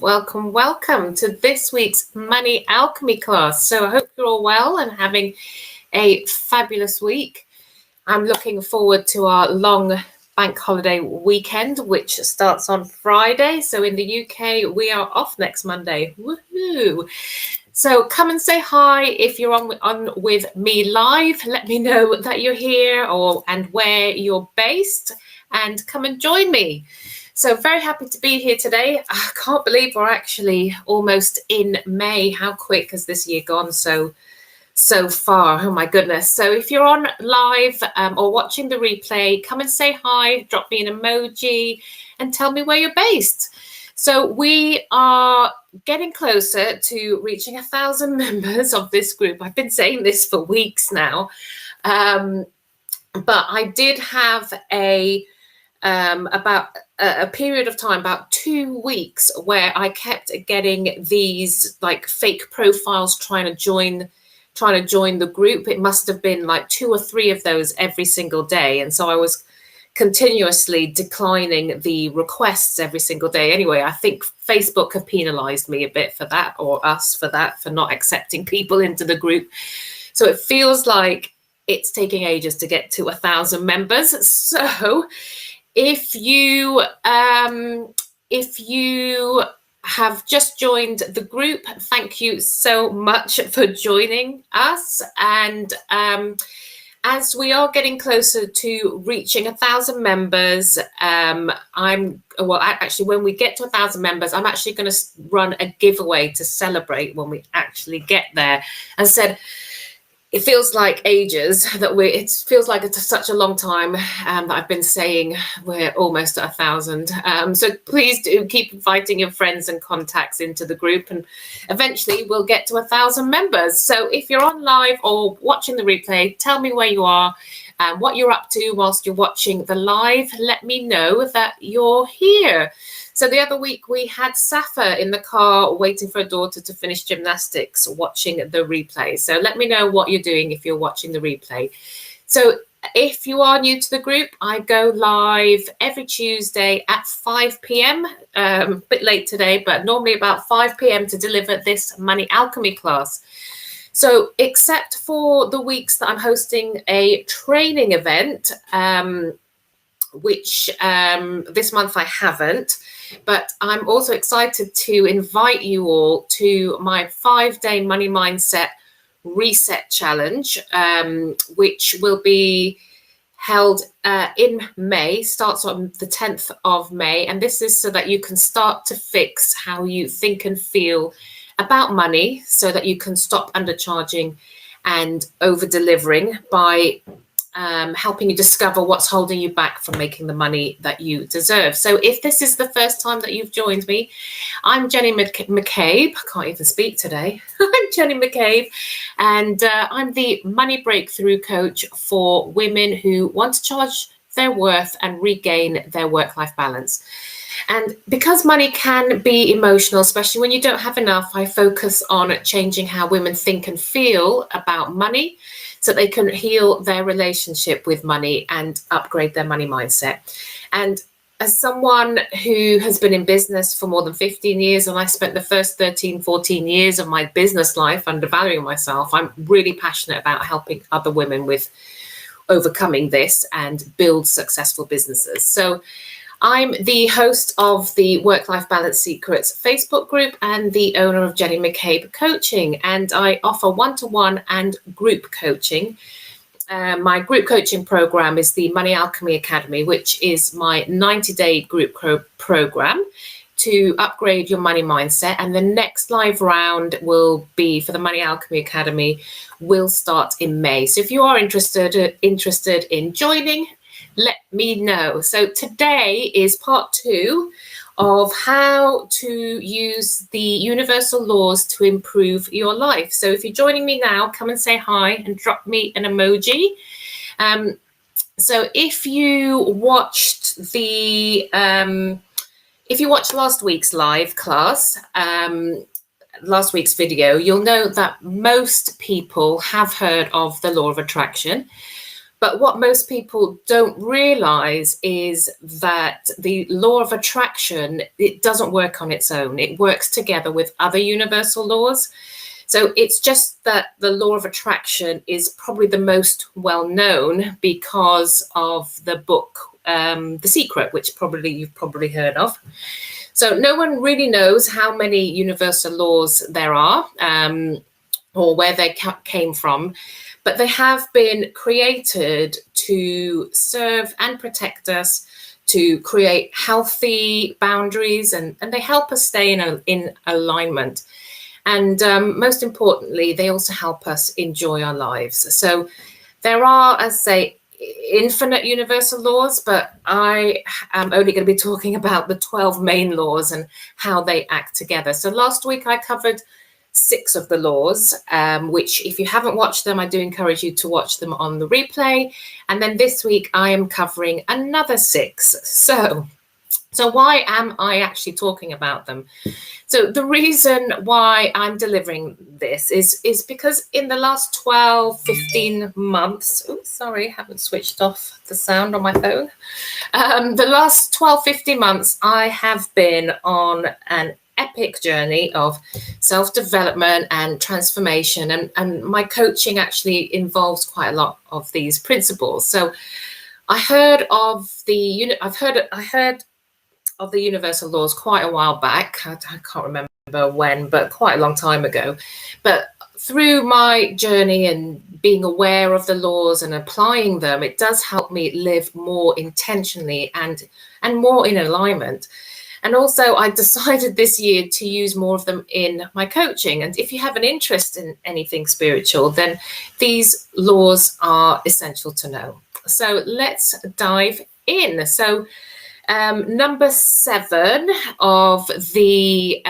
Welcome to this week's Money Alchemy class. So I hope you're all well and having a fabulous week. I'm looking forward to our long bank holiday weekend, which starts on Friday. So in the UK, we are off next Monday. Woohoo! So come and say hi if you're on with me live. Let me know that you're here and where you're based, and come and join me. So very happy to be here today. I can't believe we're actually almost in May. How quick has this year gone so far? Oh my goodness. So if you're on live or watching the replay, come and say hi, drop me an emoji and tell me where you're based. So we are getting closer to reaching 1,000 members of this group. I've been saying this for weeks now, but I did have about a period of time, about 2 weeks, where I kept getting these like fake profiles trying to join the group. It must have been like 2 or 3 of those every single day, and so I was continuously declining the requests every single day. Anyway, I think Facebook have penalized me a bit for that, or us for that, for not accepting people into the group. So it feels like it's taking ages to get to 1,000 members. So if you have just joined the group, thank you so much for joining us. And as we are getting closer to reaching 1,000 members, actually, when we get to 1,000 members, I'm actually going to run a giveaway to celebrate when we actually get there. And said, it feels like ages it feels like it's such a long time that I've been saying we're almost at 1,000. So please do keep inviting your friends and contacts into the group, and eventually we'll get to 1,000 members. So if you're on live or watching the replay, tell me where you are and what you're up to whilst you're watching the live. Let me know that you're here. So the other week we had Safa in the car waiting for her daughter to finish gymnastics, watching the replay. So let me know what you're doing if you're watching the replay. So if you are new to the group, I go live every Tuesday at 5 p.m. A bit late today, but normally about 5 p.m. to deliver this Money Alchemy class. So except for the weeks that I'm hosting a training event, which this month I haven't, but I'm also excited to invite you all to my 5-day money mindset reset challenge, which will be held in May, starts on the 10th of May. And this is so that you can start to fix how you think and feel about money, so that you can stop undercharging and over delivering by helping you discover what's holding you back from making the money that you deserve. So if this is the first time that you've joined me, I'm Jenny McCabe. I can't even speak today. I'm Jenny McCabe, and I'm the money breakthrough coach for women who want to charge their worth and regain their work-life balance. And because money can be emotional, especially when you don't have enough, I focus on changing how women think and feel about money, so they can heal their relationship with money and upgrade their money mindset. And as someone who has been in business for more than 15 years, and I spent the first 13, 14 years of my business life undervaluing myself, I'm really passionate about helping other women with overcoming this and build successful businesses. So I'm the host of the Work-Life Balance Secrets Facebook group and the owner of Jenny McCabe Coaching, and I offer one-to-one and group coaching. My group coaching program is the Money Alchemy Academy, which is my 90-day group program to upgrade your money mindset. And the next live round will be for the Money Alchemy Academy, will start in May. So if you are interested in joining, let me know. So today is part 2 of how to use the universal laws to improve your life. So if you're joining me now, come and say hi and drop me an emoji. So if you watched last week's live class, last week's video, you'll know that most people have heard of the law of attraction. But what most people don't realize is that the law of attraction, it doesn't work on its own. It works together with other universal laws. So it's just that the law of attraction is probably the most well known because of the book, The Secret, which you've probably heard of. So no one really knows how many universal laws there are, or where they came from, but they have been created to serve and protect us, to create healthy boundaries, and they help us stay in alignment. And most importantly, they also help us enjoy our lives. So there are, as I say, infinite universal laws, but I am only going to be talking about the 12 main laws and how they act together. So last week I covered 6 of the laws, which if you haven't watched them, I do encourage you to watch them on the replay. And then this week I am covering another 6. So why am I actually talking about them? So the reason why I'm delivering this is because in the last 12, 15 months, I haven't switched off the sound on my phone. The last 12, 15 months, I have been on an epic journey of self-development and transformation. And my coaching actually involves quite a lot of these principles. So I heard of the universal laws quite a while back. I can't remember when, but quite a long time ago. But through my journey and being aware of the laws and applying them, it does help me live more intentionally and more in alignment. And also I decided this year to use more of them in my coaching. And if you have an interest in anything spiritual, then these laws are essential to know. So let's dive in. So number 7 of the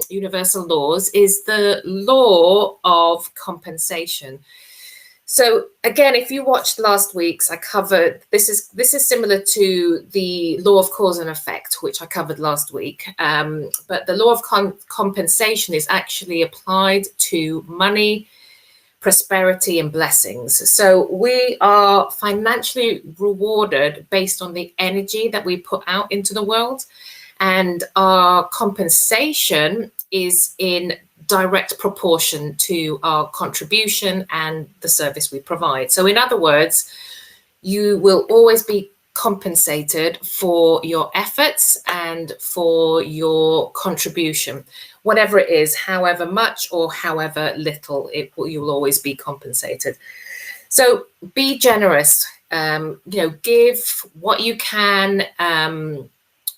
universal laws is the law of compensation. So again, if you watched last week's, I covered this is similar to the law of cause and effect, which I covered last week. But the law of compensation is actually applied to money, prosperity, and blessings. So we are financially rewarded based on the energy that we put out into the world, and our compensation is in direct proportion to our contribution and the service we provide. So in other words, you will always be compensated for your efforts and for your contribution, whatever it is, however much or however little, you'll always be compensated. So be generous, give what you can,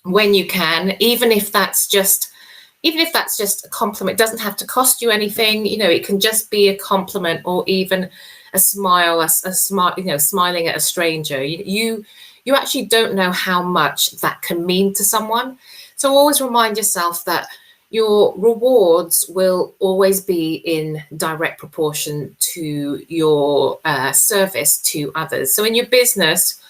when you can, even if that's just a compliment. It doesn't have to cost you anything. It can just be a compliment, or even a smile, smiling at a stranger. You actually don't know how much that can mean to someone. So always remind yourself that your rewards will always be in direct proportion to your service to others. So in your business,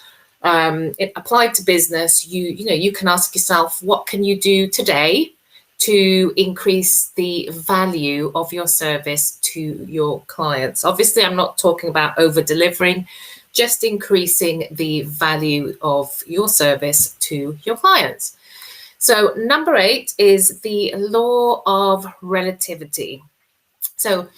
applied to business, you can ask yourself, what can you do today to increase the value of your service to your clients? Obviously, I'm not talking about over delivering, just increasing the value of your service to your clients. So number 8 is the law of relativity. So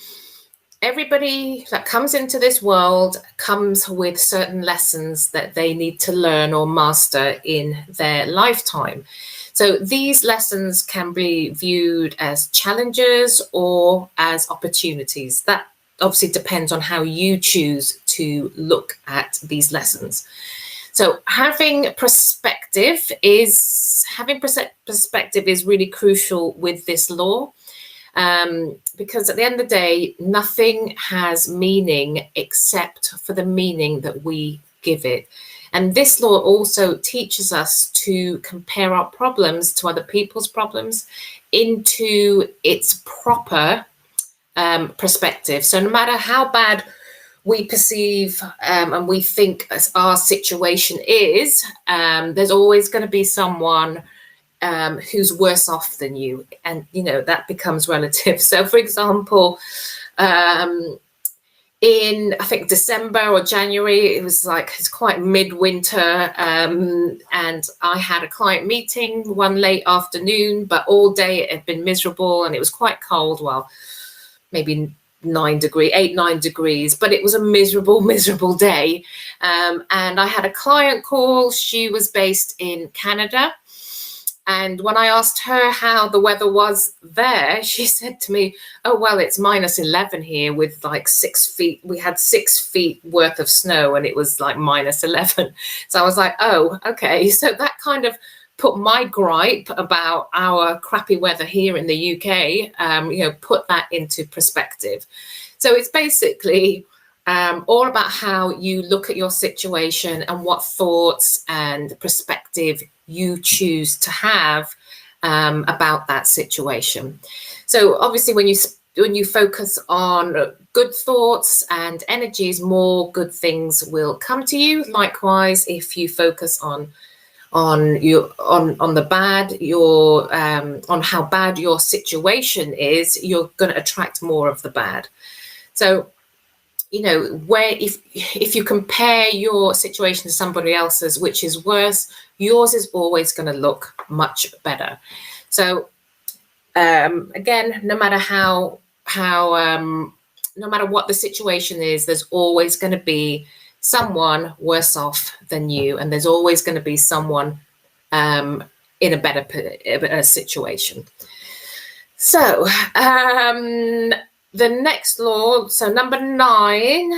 everybody that comes into this world comes with certain lessons that they need to learn or master in their lifetime. So these lessons can be viewed as challenges or as opportunities. That obviously depends on how you choose to look at these lessons. So having perspective is really crucial with this law, because at the end of the day, nothing has meaning except for the meaning that we give it. And this law also teaches us to compare our problems to other people's problems into its proper perspective. So no matter how bad we perceive and we think our situation is, there's always going to be someone who's worse off than you. And, that becomes relative. So, for example, in, I think, December or January. It was like, it's quite midwinter, and I had a client meeting one late afternoon, but all day it had been miserable and it was quite cold. Well, maybe 9 degrees, but it was a miserable day. And I had a client call. She was based in Canada. And when I asked her how the weather was there, she said to me, oh, well, it's -11 here with like 6 feet. We had 6 feet worth of snow and it was like -11. So I was like, oh, okay. So that kind of put my gripe about our crappy weather here in the UK, put that into perspective. So it's basically all about how you look at your situation and what thoughts and perspective you choose to have about that situation. So obviously when you focus on good thoughts and energies, more good things will come to you. Likewise, if you focus on the bad, on how bad your situation is, you're going to attract more of the bad. So where if you compare your situation to somebody else's, which is worse, yours is always going to look much better. So again, no matter no matter what the situation is, there's always going to be someone worse off than you, and there's always going to be someone in a better situation. So the next law, so number 9,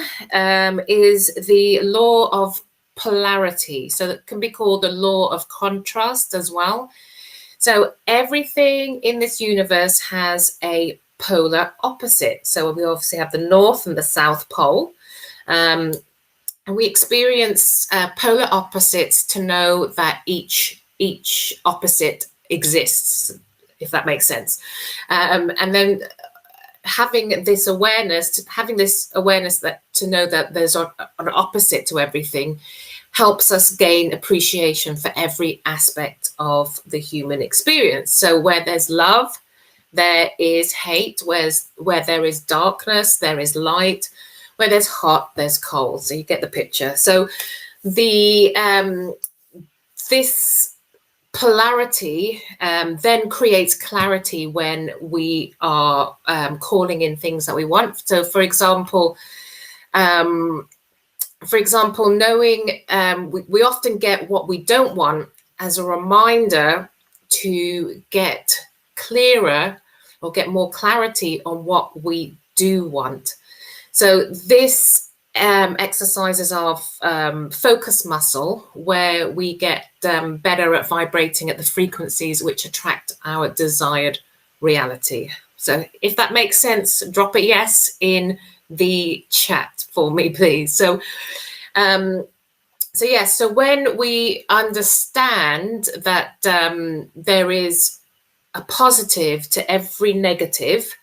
is the law of polarity. So that can be called the law of contrast as well. So everything in this universe has a polar opposite. So we obviously have the North and the South Pole. And we experience polar opposites to know that each opposite exists, if that makes sense. And then having this awareness that to know that there's an opposite to everything helps us gain appreciation for every aspect of the human experience. So where there's love, there is hate. Where there is darkness, there is light. Where there's hot, there's cold. So you get the picture. So this polarity then creates clarity when we are calling in things that we want. So for example, knowing we often get what we don't want as a reminder to get clearer or get more clarity on what we do want. So this exercises our focus muscle, where we get better at vibrating at the frequencies which attract our desired reality. So if that makes sense, drop a yes in the chat for me, please. So so when we understand that there is a positive to every negative,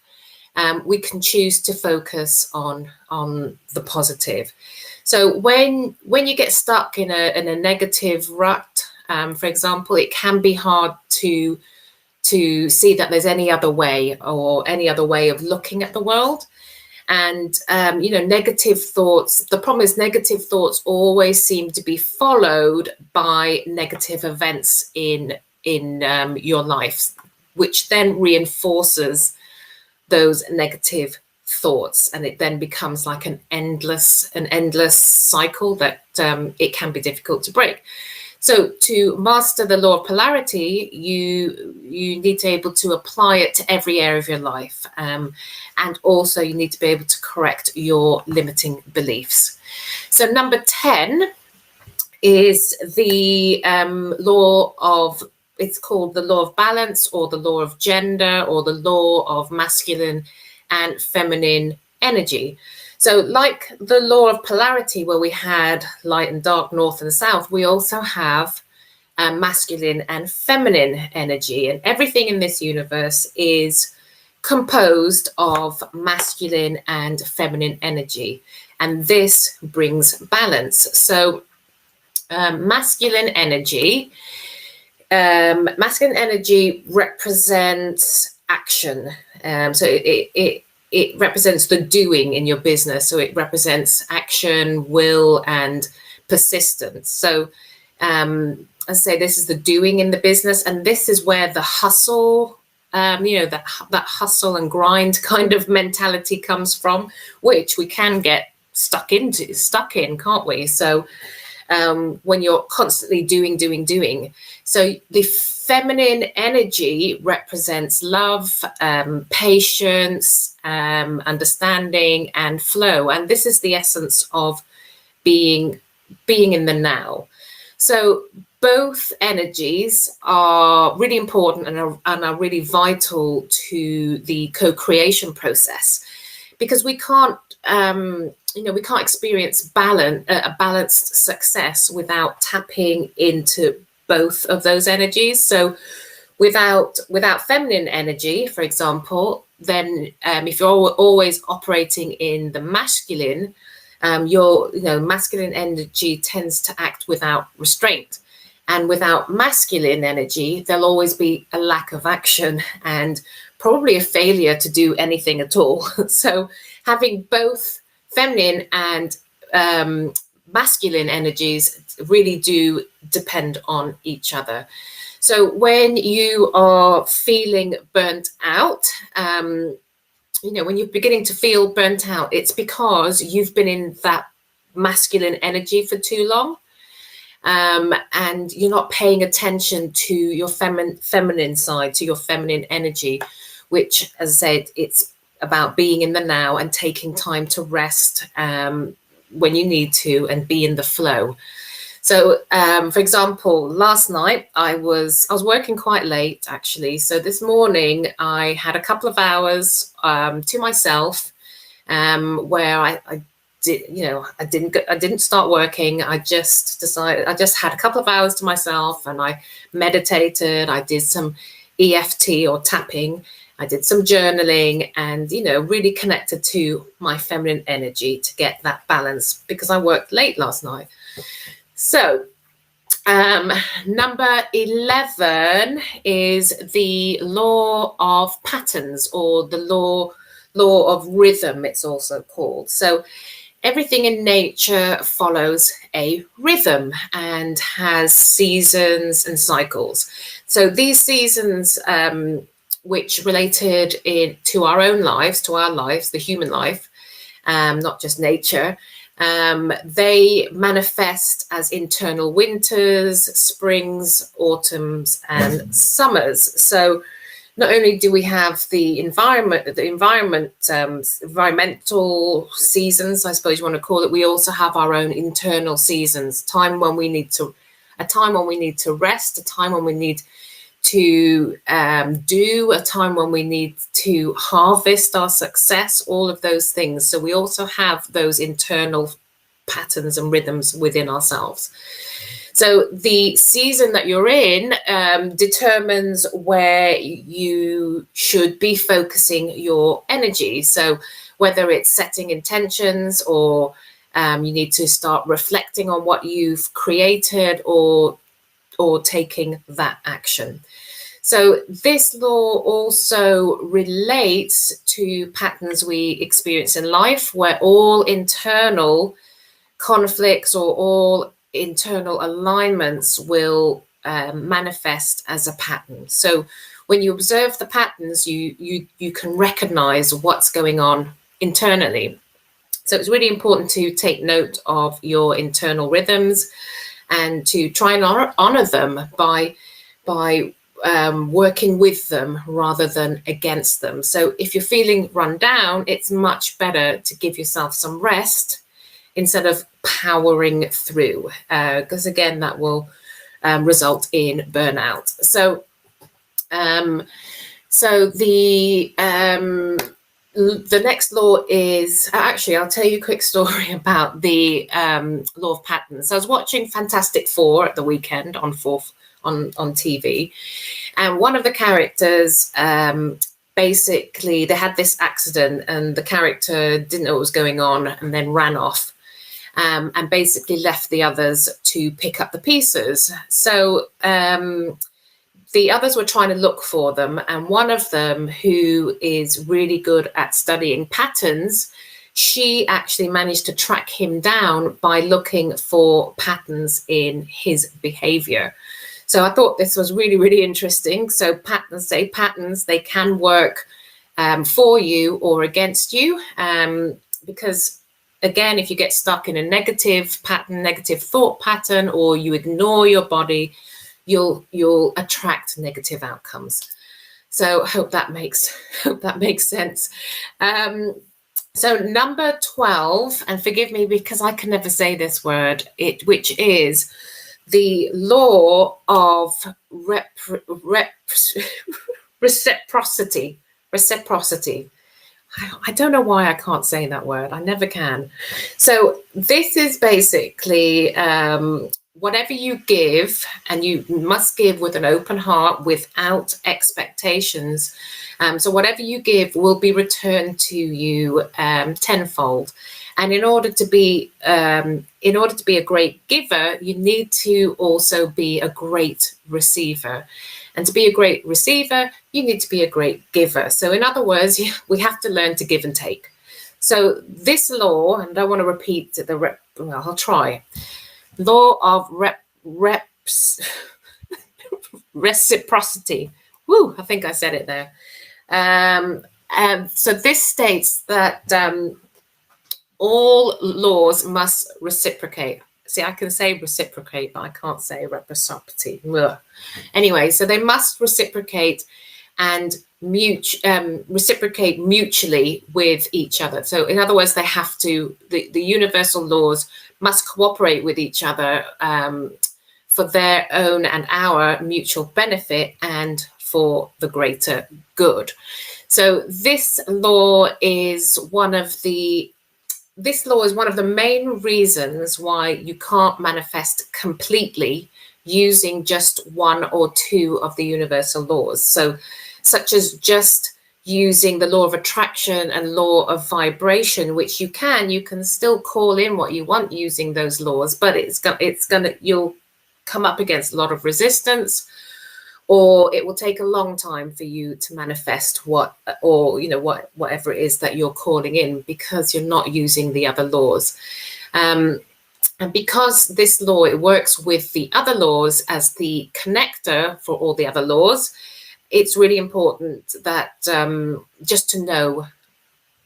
we can choose to focus on the positive. So when you get stuck in a negative rut, for example, it can be hard to see that there's any other way or any other way of looking at the world. And negative thoughts, the problem is negative thoughts always seem to be followed by negative events in your life, which then reinforces those negative thoughts, and it then becomes like an endless cycle that it can be difficult to break. So to master the law of polarity, you need to be able to apply it to every area of your life, and also you need to be able to correct your limiting beliefs. So number 10 is the law of, it's called the law of balance, or the law of gender, or the law of masculine and feminine energy. So like the law of polarity, where we had light and dark, north and south, we also have masculine and feminine energy. And everything in this universe is composed of masculine and feminine energy. And this brings balance. So masculine energy represents action. So it it represents the doing in your business. So it represents action, will, and persistence. So I say this is the doing in the business, and this is where the hustle, that hustle and grind kind of mentality comes from, which we can get stuck in, can't we? So when you're constantly doing. So the feminine energy represents love, patience, understanding, and flow. And this is the essence of being in the now. So both energies are really important and are really vital to the co-creation process, because we can't experience a balanced success without tapping into both of those energies. So without feminine energy, for example, then if you're always operating in the masculine, masculine energy tends to act without restraint. And without masculine energy, there'll always be a lack of action and probably a failure to do anything at all. So having both feminine and masculine energies really do depend on each other. So when you are feeling burnt out, when you're beginning to feel burnt out, it's because you've been in that masculine energy for too long. And you're not paying attention to your feminine side, to your feminine energy, which, as I said, it's about being in the now and taking time to rest when you need to and be in the flow. So, for example, last night I was working quite late, actually. So this morning I had a couple of hours to myself, where I didn't start working. I just had a couple of hours to myself, and I meditated. I did some EFT or tapping. I did some journaling, and really connected to my feminine energy to get that balance, because I worked late last night. So number 11 is the law of patterns, or the law of rhythm, it's also called. So everything in nature follows a rhythm and has seasons and cycles. So these seasons, which related to our own lives, the human life, not just nature, they manifest as internal winters, springs, autumns, and summers. So not only do we have the environmental seasons, I suppose you want to call it, we also have our own internal seasons, a time when we need to rest, a time when we need to do, a time when we need to harvest our success, all of those things. So we also have those internal patterns and rhythms within ourselves. So the season that you're in determines where you should be focusing your energy. So whether it's setting intentions, or you need to start reflecting on what you've created, or taking that action. So this law also relates to patterns we experience in life, where all internal conflicts or all internal alignments will manifest as a pattern. So when you observe the patterns, you can recognize what's going on internally. So it's really important to take note of your internal rhythms and to try and honor them by working with them rather than against them. So if you're feeling run down, it's much better to give yourself some rest instead of powering through, because again, that will result in burnout. So the next law is, actually, I'll tell you a quick story about the law of patterns. So I was watching Fantastic Four at the weekend on TV, and one of the characters, basically, they had this accident, and the character didn't know what was going on, and then ran off, and basically left the others to pick up the pieces. So the others were trying to look for them, and one of them, who is really good at studying patterns, she actually managed to track him down by looking for patterns in his behavior. So I thought this was really, really interesting. So patterns, they can work for you or against you, because again, if you get stuck in a negative pattern, negative thought pattern, or you ignore your body, you'll attract negative outcomes. So hope that makes sense. So number 12, and forgive me because I can never say this word, which is the law of reciprocity. Reciprocity. I don't know why I can't say that word. I never can. So this is basically whatever you give, and you must give with an open heart, without expectations. So whatever you give will be returned to you tenfold. And in order to be a great giver, you need to also be a great receiver. And to be a great receiver, you need to be a great giver. So in other words, we have to learn to give and take. So this law, and I want to repeat I'll try. Law of reciprocity. Woo, I think I said it there. So this states that all laws must reciprocate. See, I can say reciprocate, but I can't say reciprocity. Anyway, so they must reciprocate and reciprocate mutually with each other. So in other words, they have to, the universal laws must cooperate with each other for their own and our mutual benefit and for the greater good. So this law is one of the main reasons why you can't manifest completely using just one or two of the universal laws. So such as just using the law of attraction and law of vibration, which you can still call in what you want using those laws, but you'll come up against a lot of resistance, or it will take a long time for you to manifest whatever it is that you're calling in, because you're not using the other laws. And because this law, it works with the other laws as the connector for all the other laws, it's really important that just to know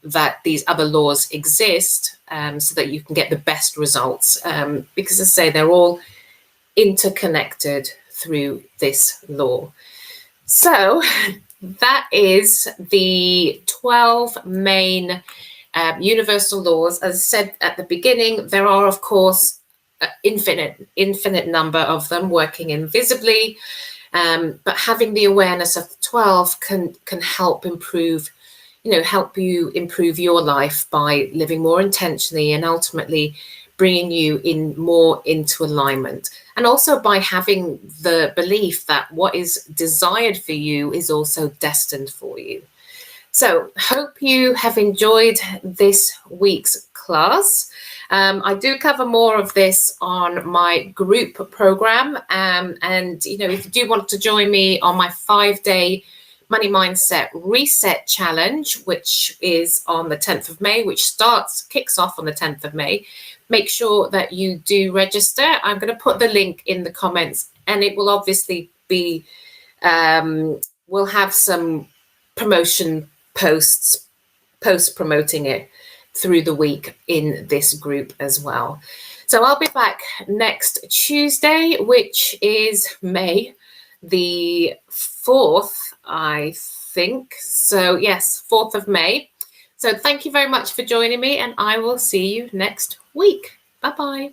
that these other laws exist, so that you can get the best results, because as I say, they're all interconnected through this law. So that is the 12 main universal laws. As I said at the beginning, there are, of course, infinite number of them working invisibly, but having the awareness of the 12 can help you improve your life by living more intentionally, and ultimately bringing you more into alignment. And also by having the belief that what is desired for you is also destined for you. So hope you have enjoyed this week's class. I do cover more of this on my group program. And, if you do want to join me on my 5-day Money Mindset Reset Challenge, which is on the 10th of May, which kicks off on the 10th of May, make sure that you do register. I'm going to put the link in the comments, and it will obviously be, we'll have some promotion posts promoting it through the week in this group as well. So I'll be back next Tuesday, which is May the 4th, I think. So yes, 4th of May. So thank you very much for joining me, and I will see you next week. Bye-bye.